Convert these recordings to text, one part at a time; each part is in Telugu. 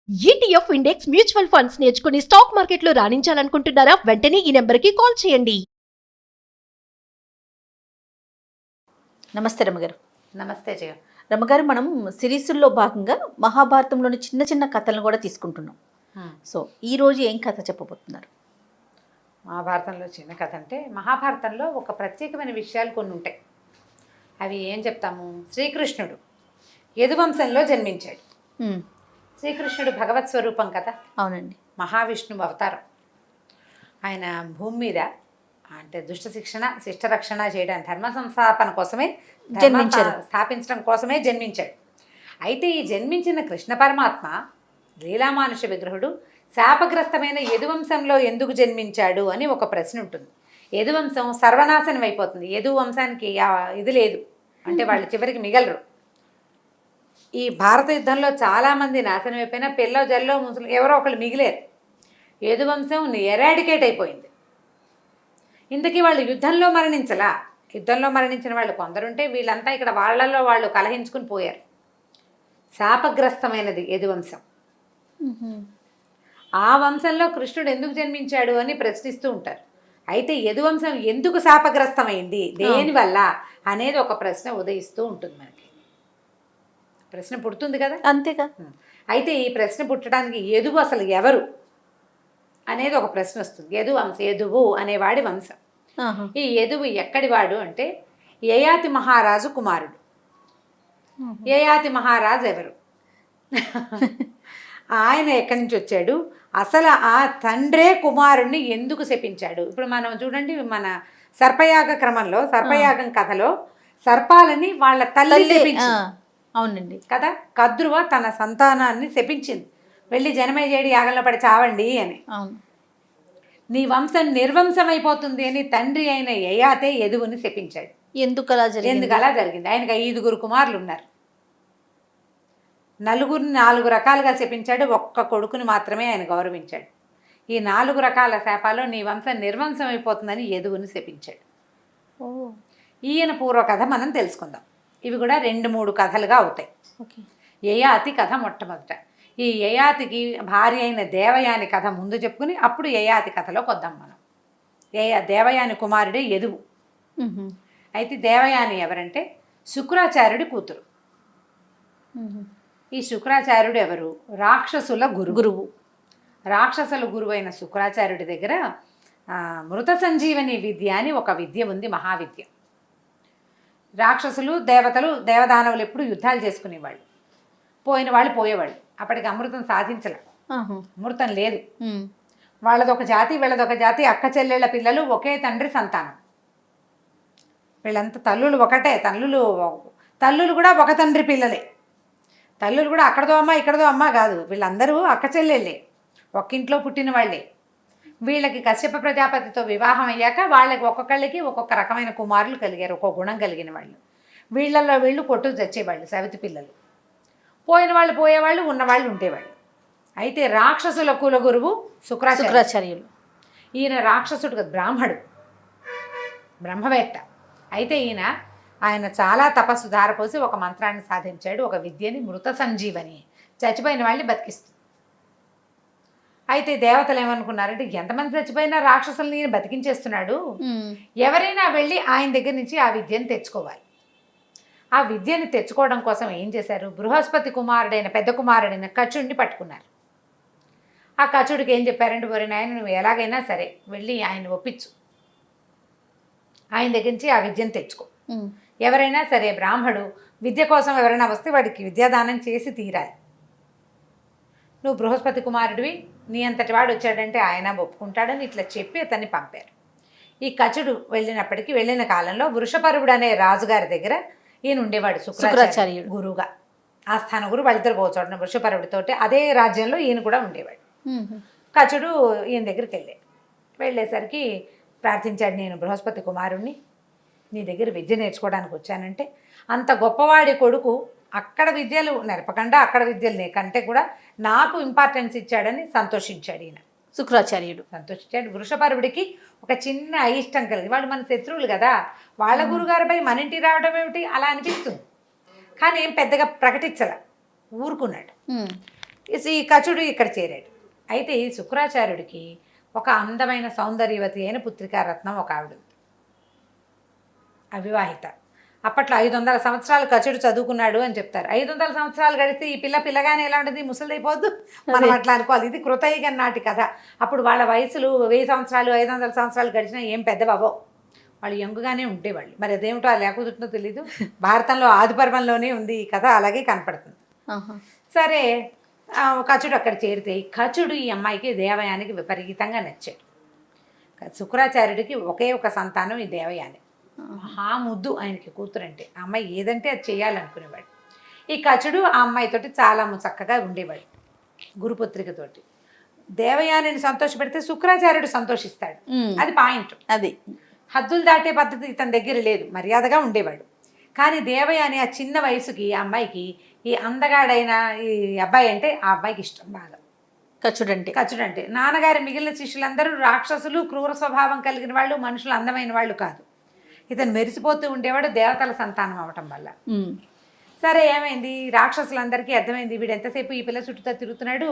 ఈటీఎఫ్ ఇండెక్స్ మ్యూచువల్ ఫండ్స్ నేర్చుకుని స్టాక్ మార్కెట్లో రాణించాలనుకుంటున్నారా? వెంటనే ఈ నెంబర్కి కాల్ చేయండి. నమస్తే రమ్మగారు. నమస్తే జయ. రమ్మగారు, మనం సిరీస్లో భాగంగా మహాభారతంలోని చిన్న చిన్న కథలను కూడా తీసుకుంటున్నాం. సో ఈ రోజు ఏం కథ చెప్పబోతున్నారు? మహాభారతంలో చిన్న కథ అంటే, మహాభారతంలో ఒక ప్రత్యేకమైన విషయాలు కొన్ని ఉంటాయి. అవి ఏం చెప్తాము? శ్రీకృష్ణుడు యదువంశంలో జన్మించాడు. శ్రీకృష్ణుడు భగవత్ స్వరూపం కదా. అవునండి. మహావిష్ణువు అవతారం. ఆయన భూమి మీద అంటే దుష్ట శిక్షణ శిష్ట రక్షణ చేయడానికి ధర్మ సంస్థాపన కోసమే జన్మించాడు. స్థాపించడం కోసమే జన్మించాడు. అయితే ఈ జన్మించిన కృష్ణ పరమాత్మ లీలామానుష విగ్రహుడు శాపగ్రస్తమైన యదువంశంలో ఎందుకు జన్మించాడు అని ఒక ప్రశ్న ఉంటుంది. యదువంశం సర్వనాశనం అయిపోతుంది. యదు వంశానికి ఇది లేదు అంటే వాళ్ళు చివరికి మిగలరు. ఈ భారత యుద్ధంలో చాలామంది నాశనం అయిపోయినా పిల్ల జల్లో ముసలు ఎవరో ఒకళ్ళు మిగిలేరు. యదువంశం ఎరాడికేట్ అయిపోయింది. ఇంతకీ వాళ్ళు యుద్ధంలో మరణించలా. యుద్ధంలో మరణించిన వాళ్ళు కొందరుంటే వీళ్ళంతా ఇక్కడ వాళ్ళల్లో వాళ్ళు కలహించుకుని పోయారు. శాపగ్రస్తమైనది యదువంశం. ఆ వంశంలో కృష్ణుడు ఎందుకు జన్మించాడు అని ప్రశ్నిస్తూ ఉంటారు. అయితే యదువంశం ఎందుకు శాపగ్రస్తమైంది, దేనివల్ల అనేది ఒక ప్రశ్న ఉదయిస్తూ ఉంటుంది. మనకి ప్రశ్న పుడుతుంది కదా. అంతేగా. అయితే ఈ ప్రశ్న పుట్టడానికి యదువు అసలు ఎవరు అనేది ఒక ప్రశ్న వస్తుంది. యదువు అనేవాడి వంశం. ఈ యదువు ఎక్కడివాడు అంటే యయాతి మహారాజు కుమారుడు. యయాతి మహారాజు ఎవరు? ఆయన ఎక్కడి నుంచి వచ్చాడు? అసలు ఆ తండ్రే కుమారుణ్ణి ఎందుకు శపించాడు? ఇప్పుడు మనం చూడండి, మన సర్పయాగ క్రమంలో సర్పయాగం కథలో సర్పాలని వాళ్ళ తల్లి శపించింది. అవునండి కదా. కద్రువ తన సంతానాన్ని శపించింది, వెళ్ళి జనమేజేడి యాగంలో పడి చావండి అని. అవును. నీ వంశం నిర్వంశమైపోతుంది అని తండ్రి అయిన యయాతే యదువుని శపించాడు. ఎందుకు అలా జరిగింది? ఆయనకు 5 కుమారులు ఉన్నారు. నలుగురిని 4 రకాలుగా శపించాడు. ఒక్క కొడుకుని మాత్రమే ఆయన గౌరవించాడు. ఈ 4 రకాల శాపాల్లో నీ వంశం నిర్వంశం అయిపోతుందని యదువుని శపించాడు. ఈయన పూర్వకథ మనం తెలుసుకుందాం. ఇవి కూడా 2-3 కథలుగా అవుతాయి. యయాతి కథ మొట్టమొదట. ఈ యయాతికి భార్య అయిన దేవయాని కథ ముందు చెప్పుకుని అప్పుడు యయాతి కథలోకి వద్దాం మనం. దేవయాని కుమారుడే యదువు. అయితే దేవయాని ఎవరంటే శుక్రాచార్యుడి కూతురు. ఈ శుక్రాచార్యుడు ఎవరు? రాక్షసుల గురువు. రాక్షసుల గురువు అయిన శుక్రాచార్యుడి దగ్గర మృత సంజీవని విద్య అని ఒక విద్య ఉంది, మహావిద్య. రాక్షసులు దేవతలు దేవదానవులు ఎప్పుడు యుద్ధాలు చేసుకునేవాళ్ళు. పోయిన వాళ్ళు పోయేవాళ్ళు. అప్పటికి అమృతం సాధించలే, అమృతం లేదు. వాళ్ళదొక జాతి వీళ్ళదొక జాతి. అక్క చెల్లెళ్ళ పిల్లలు ఒకే తండ్రి సంతానం. వీళ్ళంతా తల్లులు ఒకటే. తల్లులు కూడా ఒక తండ్రి పిల్లలే. తల్లులు కూడా అక్కడదో అమ్మ ఇక్కడదో అమ్మ కాదు. వీళ్ళందరూ అక్క చెల్లెళ్ళే, ఒక్కింట్లో పుట్టిన వాళ్ళే. వీళ్ళకి కశ్యప ప్రజాపతితో వివాహం అయ్యాక వాళ్ళకి ఒక్కొక్కళ్ళకి ఒక్కొక్క రకమైన కుమారులు కలిగారు, ఒక్కొక్క గుణం కలిగిన వాళ్ళు. వీళ్ళల్లో వీళ్ళు కొట్టుకు చచ్చేవాళ్ళు, సవితి పిల్లలు. పోయిన వాళ్ళు పోయేవాళ్ళు, ఉన్నవాళ్ళు ఉండేవాళ్ళు. అయితే రాక్షసుల కుల గురువు శుక్రాచార్యులు. ఈయన రాక్షసుడు, బ్రాహ్మడు, బ్రహ్మవేత్త. అయితే ఆయన చాలా తపస్సు ధారపోసి ఒక మంత్రాన్ని సాధించాడు, ఒక విద్యని, మృత సంజీవని, చచ్చిపోయిన వాళ్ళని బతికిస్తుంది. అయితే దేవతలు ఏమనుకున్నారంటే, ఎంతమంది చచ్చిపోయినా రాక్షసుల్ని ఈయన బతికించేస్తున్నాడు, ఎవరైనా వెళ్ళి ఆయన దగ్గర నుంచి ఆ విద్యను తెచ్చుకోవాలి. ఆ విద్యని తెచ్చుకోవడం కోసం ఏం చేశారు? బృహస్పతి కుమారుడైన పెద్ద కుమారుడైన కచుడిని పట్టుకున్నారు. ఆ కచుడికి ఏం చెప్పారంటే, ఒరే నాయన, నువ్వు ఎలాగైనా సరే వెళ్ళి ఆయన ఒప్పించు, ఆయన దగ్గర నుంచి ఆ విద్యను తెచ్చుకో. ఎవరైనా సరే బ్రాహ్మడు విద్య కోసం ఎవరైనా వస్తే వాడికి విద్యాదానం చేసి తీరాలి. నువ్వు బృహస్పతి కుమారుడివి, నీ అంతటి వాడు వచ్చాడంటే ఆయన ఒప్పుకుంటాడని ఇట్లా చెప్పి అతన్ని పంపారు. ఈ కచుడు వెళ్ళిన కాలంలో వృషపరువుడు అనే రాజుగారి దగ్గర ఈయన ఉండేవాడు, శుక్రాచార్యుడు గురువుగా. ఆస్థాన గురువు. వాళ్ళిద్దరు పోచోడిన వృషపరువుడితోటి అదే రాజ్యంలో ఈయన కూడా ఉండేవాడు. కచుడు ఈయన దగ్గరికి వెళ్ళేసరికి ప్రార్థించాడు, నేను బృహస్పతి కుమారుణ్ణి, నీ దగ్గర విద్య నేర్చుకోవడానికి వచ్చానంటే, అంత గొప్పవాడి కొడుకు అక్కడ విద్యలు నేర్పకుండా అక్కడ విద్యలు కంటే కూడా నాకు ఇంపార్టెన్స్ ఇచ్చాడని సంతోషించాడు ఈయన. శుక్రాచార్యుడు సంతోషించాడు. వృషపరుడికి ఒక చిన్న అయిష్టం కలిగింది. వాళ్ళు మన శత్రువులు కదా, వాళ్ళ గురుగారిపై మన ఇంటికి రావడం ఏమిటి అలా అనిపిస్తుంది. కానీ ఏం పెద్దగా ప్రకటించలే, ఊరుకున్నాడు. ఈ కచుడు ఇక్కడ చేరాడు. అయితే ఈ శుక్రాచార్యుడికి ఒక అందమైన సౌందర్యవతి అయిన పుత్రికారత్నం ఒక ఆవిడ ఉంది, అవివాహిత. అప్పట్లో 500 సంవత్సరాలు కచుడు చదువుకున్నాడు అని చెప్తారు. 500 సంవత్సరాలు గడిస్తే ఈ పిల్లగానే ఎలా ఉంటుంది, ముసలిదైపోద్దు, మనం అట్లా అనుకోవాలి. ఇది కృతయుగం నాటి కథ. అప్పుడు వాళ్ళ వయసులు 1000 సంవత్సరాలు 500 సంవత్సరాలు గడిచినా ఏం పెద్దబాబో, వాళ్ళు యంగుగానే ఉండేవాళ్ళు. మరి అదేమిటో లేకపోతుందో తెలీదు. భారతంలో ఆదిపర్వంలోనే ఉంది ఈ కథ, అలాగే కనపడుతుంది. సరే, కచుడు అక్కడ చేరితే కచుడు ఈ అమ్మాయికి దేవయానికి విపరీతంగా నచ్చాడు. శుక్రాచార్యుడికి ఒకే ఒక సంతానం ఈ దేవయాని. మహా ముద్దు ఆయనకి కూతురంటే. ఆ అమ్మాయి ఏదంటే అది చేయాలనుకునేవాడు. ఈ కచుడు ఆ అమ్మాయితోటి చాలా చక్కగా ఉండేవాడు, గురుపుత్రికతోటి. దేవయానిని సంతోషపెడితే శుక్రాచార్యుడు సంతోషిస్తాడు, అది పాయింట్. అది హద్దులు దాటే పద్ధతి ఇతని దగ్గర లేదు, మర్యాదగా ఉండేవాడు. కానీ దేవయాని ఆ చిన్న వయసుకి ఆ అమ్మాయికి ఈ అందగాడైన ఈ అబ్బాయి అంటే ఆ అబ్బాయికి ఇష్టం బాగా. కచుడంటే నాన్నగారి మిగిలిన శిష్యులందరూ రాక్షసులు, క్రూర స్వభావం కలిగిన వాళ్ళు, మనుషులు అందమైన వాళ్ళు కాదు. ఇతను మెరిసిపోతూ ఉండేవాడు దేవతల సంతానం అవటం వల్ల. సరే, ఏమైంది, రాక్షసులందరికీ అర్థమైంది వీడు ఎంతసేపు ఈ పిల్ల చుట్టూతో తిరుగుతున్నాడు,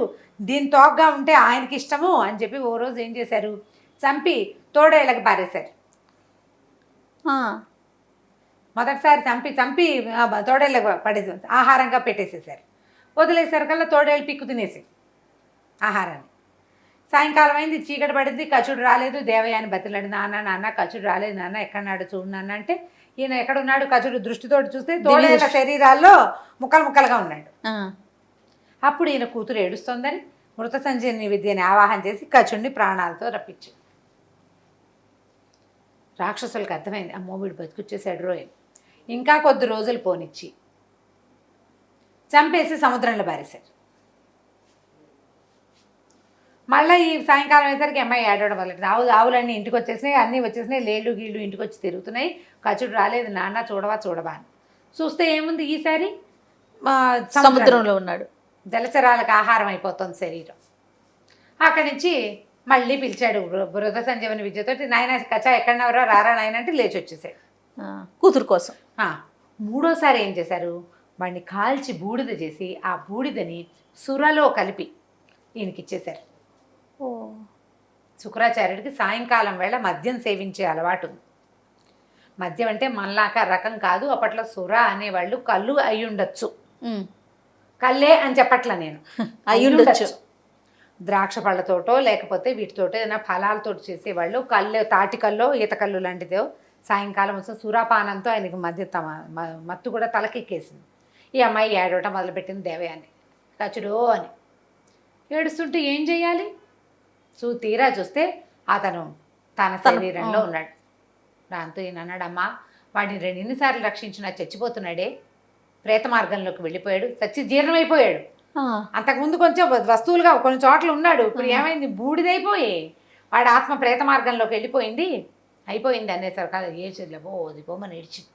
దీని తోగ్గా ఉంటే ఆయనకి ఇష్టము అని చెప్పి ఓ రోజు ఏం చేశారు, చంపి తోడేళ్ళకి పారేశారు. మొదటిసారి చంపి తోడేళ్ళకి పడేసి ఆహారంగా పెట్టేసేసారు. వదిలేసరికల్లా తోడేళ్ళు పిక్కు తినేసి ఆహారాన్ని. సాయంకాలం అయింది, చీకటి పడింది, కచుడు రాలేదు. దేవయాని బతిలాడు, నాన్న కచుడు రాలేదు నాన్న, ఎక్కడున్నాడు చూడు నాన్న అంటే, ఈయన ఎక్కడున్నాడు, కచుడు దృష్టితోటి చూస్తే తోడేళ్ళ శరీరాల్లో ముక్కలుగా ఉన్నాడు. అప్పుడు ఈయన కూతురు ఏడుస్తోందని మృత సంజీవని విద్యని ఆవాహన చేసి కచుడిని ప్రాణాలతో రప్పించి. రాక్షసులకు అర్థమైంది, అమ్మో వీడు బతికొచ్చేసాడు రోయ్. ఇంకా కొద్ది రోజులు పోనిచ్చి చంపేసి సముద్రంలో బారేశారు. మళ్ళీ ఈ సాయంకాలం అయ్యేసరికి అమ్మాయి ఏడవడం వల్ల ఆవులన్నీ ఇంటికి వచ్చేసినాయి, అన్నీ వచ్చేసినాయి, లేళ్ళు గీళ్ళు ఇంటికి వచ్చి తిరుగుతున్నాయి. కచుడు రాలేదు నాన్న, చూడవా అని చూస్తే ఏముంది, ఈసారి సముద్రంలో ఉన్నాడు. జలచరాలకు ఆహారం అయిపోతుంది శరీరం. అక్కడి నుంచి మళ్ళీ పిలిచాడు మృత సంజీవని విద్యతోటి, నాయన కచా ఎక్కడనవరా రారా నాయన అంటే లేచి వచ్చేసాడు కూతురు కోసం. మూడోసారి ఏం చేశారు, వాడిని కాల్చి బూడిద చేసి ఆ బూడిదని సురలో కలిపి ఈయనకిచ్చేశారు. శుక్రాచార్యుడికి సాయంకాలం వేళ మద్యం సేవించే అలవాటు ఉంది. మద్యం అంటే మనలాక రకం కాదు, అప్పట్లో సుర అనేవాళ్ళు కళ్ళు అయ్యుండొచ్చు, కళ్ళే అని చెప్పట్లా నేను, అయ్యుండొచ్చు. ద్రాక్ష పళ్ళతోటో లేకపోతే వీటితోటో ఏదైనా ఫలాలతో చేసేవాళ్ళు. కళ్ళు, తాటికల్లో ఈతకల్లు లాంటిదో. సాయంకాలం వస్తే సురాపానంతో ఆయనకి మత్తు కూడా తలకెక్కేసింది. ఈ అమ్మాయి ఏడవటం మొదలుపెట్టింది దేవయాని. కచుడో అని ఏడుస్తుంటే ఏం చేయాలి, తీరా చూస్తే అతను తన శరీరంలో ఉన్నాడు. దాంతో ఈయన అన్నాడమ్మా, వాడిని ఎన్నిసార్లు రక్షించినా చచ్చిపోతున్నాడే, ప్రేత మార్గంలోకి వెళ్ళిపోయాడు, చచ్చి జీర్ణమైపోయాడు. అంతకుముందు కొంచెం వస్తువులుగా కొన్ని చోట్ల ఉన్నాడు, ఇప్పుడు ఏమైంది, బూడిదైపోయి వాడి ఆత్మ ప్రేత మార్గంలోకి వెళ్ళిపోయింది, అయిపోయింది అనేసరికి ఏ చెల్లెబో ఓదిపోమని ఏడ్చింది.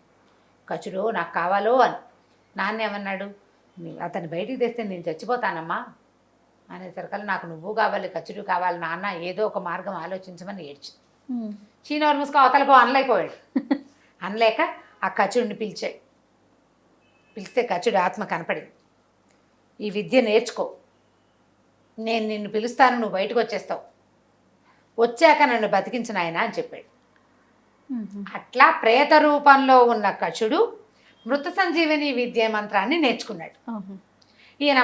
కచుడో నాకు కావాలో అని. నాన్న ఏమన్నాడు, అతన్ని బయటికి తెస్తే నేను చచ్చిపోతానమ్మా అనేసరికల్లా నాకు నువ్వు కావాలి, కచుడు కావాలి నాన్న, ఏదో ఒక మార్గం ఆలోచించమని ఏడ్చింది. చీనోరు మూసుకో అవతలకో అనలేకపోయాడు. అనలేక ఆ కచుడిని పిలిచాడు. పిలిస్తే కచుడు ఆత్మ కనపడింది. ఈ విద్య నేర్చుకో, నేను నిన్ను పిలుస్తాను, నువ్వు బయటకు వచ్చేస్తావు, వచ్చాక నన్ను బతికించిన ఆయన అని చెప్పాడు. అట్లా ప్రేత రూపంలో ఉన్న కచుడు మృత సంజీవని విద్య మంత్రాన్ని నేర్చుకున్నాడు. ఈయన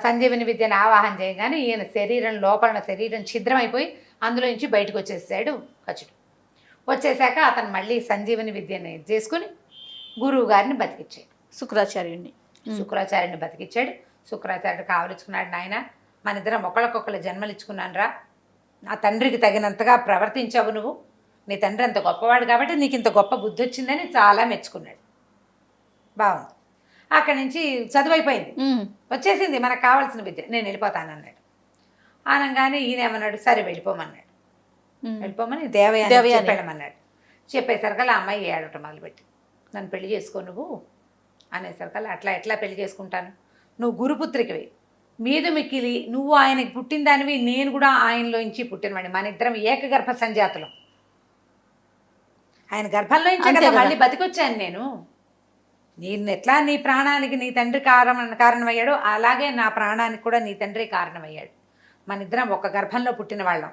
సంజీవని విద్యను ఆవాహన చేయగానే ఈయన శరీరం లోపల శరీరం ఛిద్రమైపోయి అందులో నుంచి బయటకు వచ్చేసాడు కచుడు. వచ్చేసాక అతను మళ్ళీ సంజీవని విద్యను చేసుకుని గురువు గారిని బతికిచ్చాడు. శుక్రాచార్యుడిని బతికిచ్చాడు. శుక్రాచార్యుడు కావలించుకున్నాడు, నాయన మన ఇద్దరం ఒకళ్ళకొకళ్ళు జన్మలు ఇచ్చుకున్నాను రా, నా తండ్రికి తగినంతగా ప్రవర్తించావు నువ్వు, నీ తండ్రి అంత గొప్పవాడు కాబట్టి నీకు ఇంత గొప్ప బుద్ధి వచ్చిందని చాలా మెచ్చుకున్నాడు. బాగుంది. అక్కడి నుంచి చదువు అయిపోయింది, వచ్చేసింది మనకు కావాల్సిన విద్య, నేను వెళ్ళిపోతానన్నాడు. అనగానే ఈయన ఏమన్నాడు, సరే వెళ్ళిపోమన్నాడు. వెళ్ళిపోమని దేవయాని చెప్పాడమన్నాడు. చెప్పేసరికల్లా ఆ అమ్మాయి ఏడవటం మొదలుపెట్టి, నన్ను పెళ్లి చేసుకో నువ్వు అనేసరికల్లా, అట్లా ఎట్లా పెళ్లి చేసుకుంటాను, నువ్వు గురుపుత్రికవి, మీద మిక్కిలి నువ్వు ఆయనకి పుట్టిన దానివి, నేను కూడా ఆయనలోంచి పుట్టినవాడిని, మన ఇద్దరం ఏకగర్భ సంజాతులం, ఆయన గర్భంలోంచి కదా మళ్ళీ బతికొచ్చాను నేను, నేను ఎట్లా నీ ప్రాణానికి నీ తండ్రి కారణమయ్యాడో అలాగే నా ప్రాణానికి కూడా నీ తండ్రి కారణమయ్యాడు. మన ఇద్దరం ఒక గర్భంలో పుట్టిన వాళ్ళం.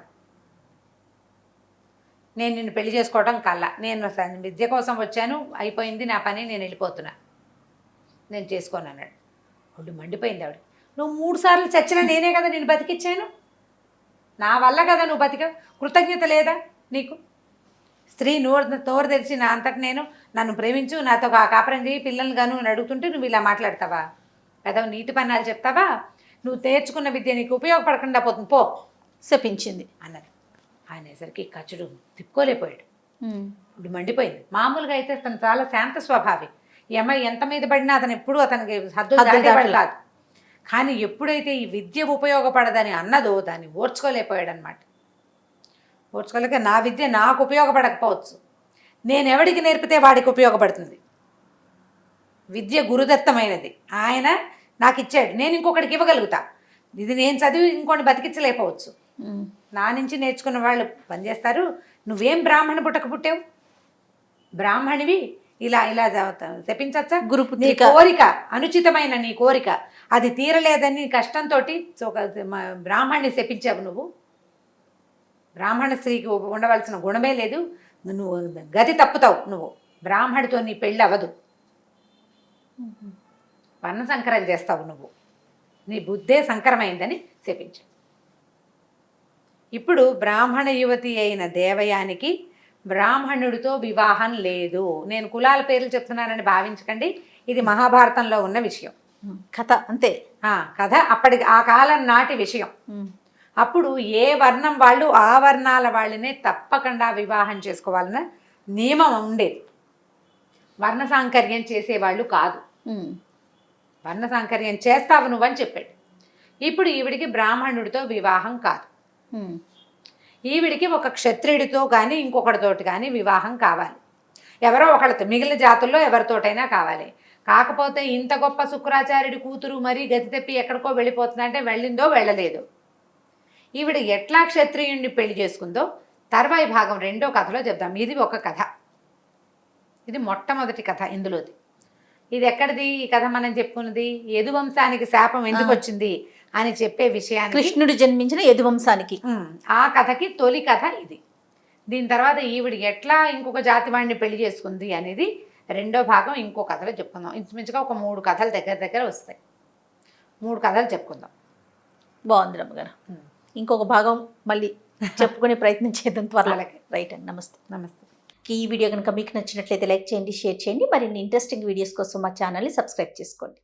నేను నిన్ను పెళ్లి చేసుకోవడం కల్లా, నేను విద్య కోసం వచ్చాను, అయిపోయింది నా పని, నేను వెళ్ళిపోతున్నా, నేను చేసుకోను అన్నాడు. ఒళ్ళు మండిపోయింది ఆవిడ. నువ్వు 3 సార్లు చచ్చినా నేనే కదా నేను బతికిచ్చాను, నా వల్ల కదా నువ్వు బతికావు, కృతజ్ఞత లేదా నీకు? స్త్రీ నోరు తెరిచి నా అంతటి నేను, నన్ను ప్రేమించు, నాతో కాపురం చేయి, పిల్లల్ని గాను అని అడుగుతుంటే నువ్వు ఇలా మాట్లాడతావా? పెదవు నీతి పన్నాలు చెప్తావా? నువ్వు నేర్చుకున్న విద్య నీకు ఉపయోగపడకుండా పోతుంది, పో శపించింది అన్నది. అనేసరికి కచుడు తిప్పుకోలేకపోయాడు. ఇప్పుడు మండిపోయింది. మామూలుగా అయితే తను చాలా శాంత స్వభావి. ఈ అమ్మాయి ఎంత మీద పడినా అతను ఎప్పుడూ అతనికి హద్దులు దాటేవాడు కాదు. కానీ ఎప్పుడైతే ఈ విద్య ఉపయోగపడదని అన్నదో దాన్ని ఓర్చుకోలేకపోయాడు అనమాట. ఓర్చుకోలేక నా విద్య నాకు ఉపయోగపడకపోవచ్చు, నేను ఎవడికి నేర్పితే వాడికి ఉపయోగపడుతుంది. విద్య గురుదత్తమైనది, ఆయన నాకు ఇచ్చాడు, నేను ఇంకొకటికి ఇవ్వగలుగుతా. ఇది నేను చదివి ఇంకోటి బతికించలేకపోవచ్చు. నా నుంచి నేర్చుకున్న వాళ్ళు పనిచేస్తారు. నువ్వేం బ్రాహ్మణ పుట్టవు, బ్రాహ్మణివి, ఇలా ఇలా శపించచ్చా? నీ కోరిక, అనుచితమైన నీ కోరిక అది తీరలేదని కష్టంతో ఒక బ్రాహ్మణ్ణి శపించావు నువ్వు. బ్రాహ్మణ స్త్రీకి ఉండవలసిన గుణమే లేదు, నువ్వు గతి తప్పుతావు. నువ్వు బ్రాహ్మడితో నీ పెళ్ళి అవ్వదు, వర్ణ సంకరం చేస్తావు నువ్వు, నీ బుద్ధే సంకరమైందని శపించావు. ఇప్పుడు బ్రాహ్మణ యువతి అయిన దేవయానికి బ్రాహ్మణుడితో వివాహం లేదు. నేను కులాల పేర్లు చెప్తున్నానని భావించకండి, ఇది మహాభారతంలో ఉన్న విషయం, కథ అంతే. కథ అప్పటికి ఆ కాలం నాటి విషయం. అప్పుడు ఏ వర్ణం వాళ్ళు ఆ వర్ణాల వాళ్ళనే తప్పకుండా వివాహం చేసుకోవాలన్న నియమం ఉండేది. వర్ణ సాంకర్యం చేసేవాళ్ళు కాదు. వర్ణ సాంకర్యం చేస్తావు నువ్వని చెప్పాడు. ఇప్పుడు ఈవిడికి బ్రాహ్మణుడితో వివాహం కాదు, ఈవిడికి ఒక క్షత్రియుడితో కానీ ఇంకొకటితోటి కానీ వివాహం కావాలి. ఎవరో ఒకళ్ళతో, మిగిలిన జాతుల్లో ఎవరితోటైనా కావాలి. కాకపోతే ఇంత గొప్ప శుక్రాచార్యుడి కూతురు మరీ గతి తెప్పి ఎక్కడికో వెళ్ళిపోతుందంటే వెళ్ళిందో వెళ్ళలేదు. ఈవిడ ఎట్లా క్షత్రియుడిని పెళ్లి చేసుకుందో తర్వాయి భాగం 2వ కథలో చెప్దాం. ఇది ఒక కథ, ఇది మొట్టమొదటి కథ ఇందులోది. ఇది ఎక్కడిది ఈ కథ? మనం చెప్పుకున్నది యదువంశానికి శాపం ఎందుకు వచ్చింది అని చెప్పే విషయాన్ని, కృష్ణుడు జన్మించిన యదువంశానికి, ఆ కథకి తొలి కథ ఇది. దీని తర్వాత ఈవిడ ఎట్లా ఇంకొక జాతి వాడిని పెళ్లి చేసుకుంది అనేది 2వ భాగం ఇంకో కథలో చెప్పుకుందాం. ఇంచుమించుగా ఒక 3 కథలు దగ్గర వస్తాయి. 3 కథలు చెప్పుకుందాం. బాగుంది రమ్మగారు. ఇంకొక భాగం మళ్ళీ చెప్పుకునే ప్రయత్నం చేద్దాం త్వరలో. రైట్ అండి, నమస్తే. నమస్తే. ఈ వీడియో కనుక మీకు నచ్చినట్లయితే లైక్ చేయండి, షేర్ చేయండి. మరిన్ని ఇంట్రెస్టింగ్ వీడియోస్ కోసం మా ఛానల్ని సబ్స్క్రైబ్ చేసుకోండి.